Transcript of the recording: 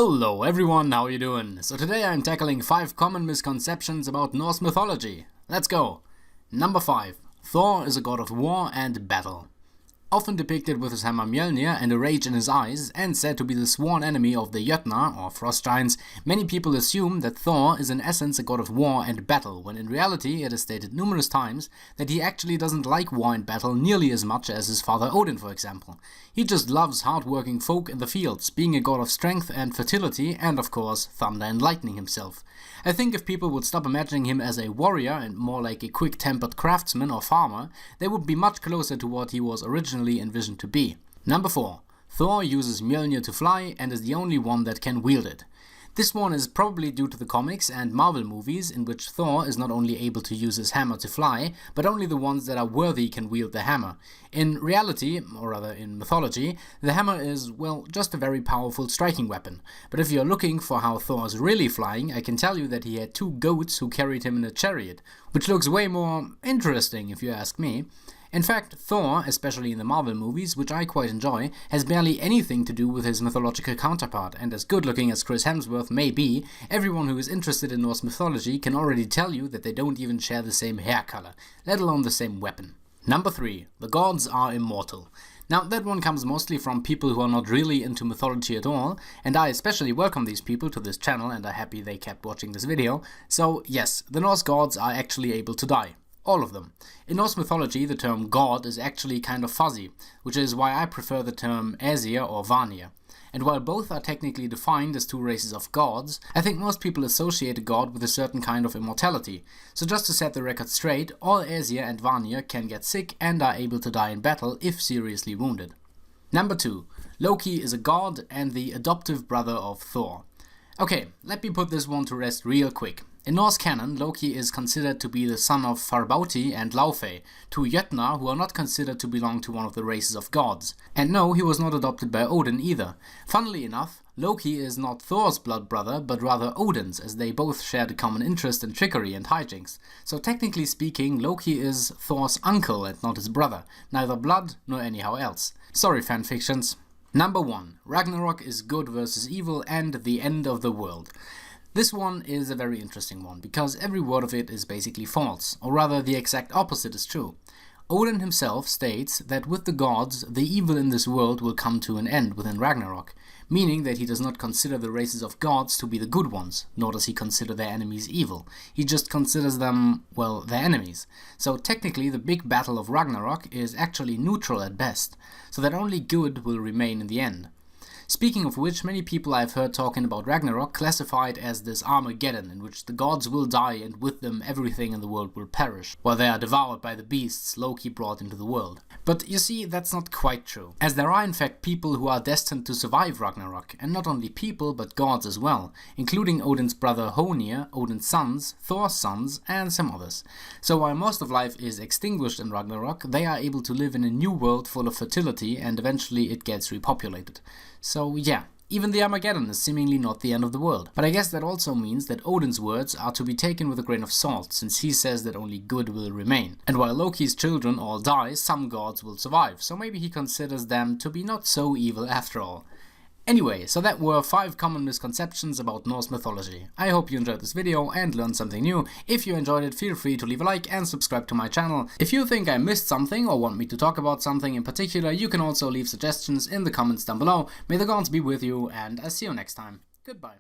Hello everyone, how you doing? So today I'm tackling 5 common misconceptions about Norse mythology. Let's go! Number 5. Thor is a god of war and battle. Often depicted with his hammer Mjolnir and a rage in his eyes, and said to be the sworn enemy of the Jotnar, or frost giants, many people assume that Thor is in essence a god of war and battle, when in reality it is stated numerous times that he actually doesn't like war and battle nearly as much as his father Odin, for example. He just loves hard-working folk in the fields, being a god of strength and fertility, and of course thunder and lightning himself. I think if people would stop imagining him as a warrior and more like a quick-tempered craftsman or farmer, they would be much closer to what he was originally envisioned to be. Number 4. Thor uses Mjolnir to fly and is the only one that can wield it. This one is probably due to the comics and Marvel movies, in which Thor is not only able to use his hammer to fly, but only the ones that are worthy can wield the hammer. In reality, or rather in mythology, the hammer is, well, just a very powerful striking weapon. But if you're looking for how Thor is really flying, I can tell you that he had 2 goats who carried him in a chariot, which looks way more interesting if you ask me. In fact, Thor, especially in the Marvel movies, which I quite enjoy, has barely anything to do with his mythological counterpart, and as good-looking as Chris Hemsworth may be, everyone who is interested in Norse mythology can already tell you that they don't even share the same hair color, let alone the same weapon. Number 3. The gods are immortal. Now, that one comes mostly from people who are not really into mythology at all, and I especially welcome these people to this channel and are happy they kept watching this video. So, yes, the Norse gods are actually able to die. All of them. In Norse mythology, the term god is actually kind of fuzzy, which is why I prefer the term Aesir or Vanir. And while both are technically defined as 2 races of gods, I think most people associate a god with a certain kind of immortality. So just to set the record straight, all Aesir and Vanir can get sick and are able to die in battle if seriously wounded. Number 2. Loki is a god and the adoptive brother of Thor. Okay, let me put this one to rest real quick. In Norse canon, Loki is considered to be the son of Farbauti and Laufey, 2 Jotnar who are not considered to belong to one of the races of gods. And no, he was not adopted by Odin either. Funnily enough, Loki is not Thor's blood brother, but rather Odin's, as they both shared a common interest in trickery and hijinks. So technically speaking, Loki is Thor's uncle and not his brother, neither blood nor anyhow else. Sorry fanfictions. Number 1. Ragnarok is good versus evil and the end of the world. This one is a very interesting one, because every word of it is basically false, or rather the exact opposite is true. Odin himself states that with the gods, the evil in this world will come to an end within Ragnarok, meaning that he does not consider the races of gods to be the good ones, nor does he consider their enemies evil. He just considers them, well, their enemies. So technically the big battle of Ragnarok is actually neutral at best, so that only good will remain in the end. Speaking of which, many people I've heard talking about Ragnarok classify it as this Armageddon, in which the gods will die and with them everything in the world will perish, while they are devoured by the beasts Loki brought into the world. But you see, that's not quite true, as there are in fact people who are destined to survive Ragnarok, and not only people but gods as well, including Odin's brother Honir, Odin's sons, Thor's sons, and some others. So while most of life is extinguished in Ragnarok, they are able to live in a new world full of fertility and eventually it gets repopulated. So yeah, even the Armageddon is seemingly not the end of the world. But I guess that also means that Odin's words are to be taken with a grain of salt, since he says that only good will remain. And while Loki's children all die, some gods will survive, so maybe he considers them to be not so evil after all. Anyway, so that were 5 common misconceptions about Norse mythology. I hope you enjoyed this video and learned something new. If you enjoyed it, feel free to leave a like and subscribe to my channel. If you think I missed something or want me to talk about something in particular, you can also leave suggestions in the comments down below. May the gods be with you, and I'll see you next time. Goodbye.